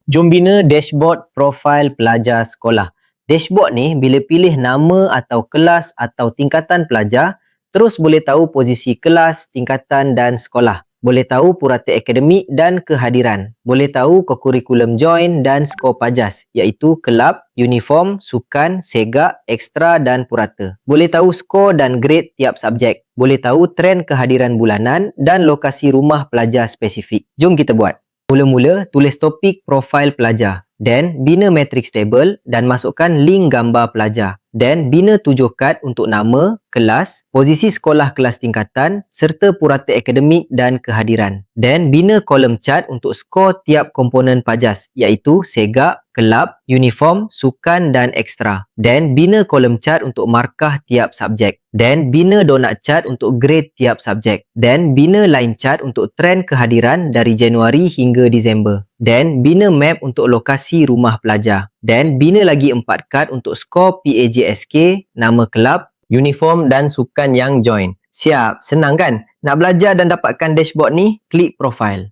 Jom bina dashboard profil pelajar sekolah. Dashboard ni bila pilih nama atau kelas atau tingkatan pelajar, terus boleh tahu posisi kelas, tingkatan dan sekolah. Boleh tahu purata akademik dan kehadiran. Boleh tahu kokurikulum join dan skor pajas iaitu kelab, uniform, sukan, segak, ekstra dan purata. Boleh tahu skor dan grade tiap subjek. Boleh tahu trend kehadiran bulanan dan lokasi rumah pelajar spesifik. Jom kita buat. Mula-mula, tulis topik profil pelajar. Then, bina matrix table dan masukkan link gambar pelajar. Then, bina 7 kad untuk nama, kelas, posisi sekolah kelas tingkatan serta purata akademik dan kehadiran. Then, bina kolom chart untuk skor tiap komponen pajas iaitu segak, kelab, uniform, sukan dan ekstra. Then, bina kolom chart untuk markah tiap subjek. Then, bina donut chart untuk grade tiap subjek. Then, bina line chart untuk trend kehadiran dari Januari hingga Disember. Then, bina map untuk lokasi rumah pelajar. Then, bina lagi 4 kad untuk skor PAJSK, nama kelab, uniform dan sukan yang join. Siap, senang kan? Nak belajar dan dapatkan dashboard ni, klik profile.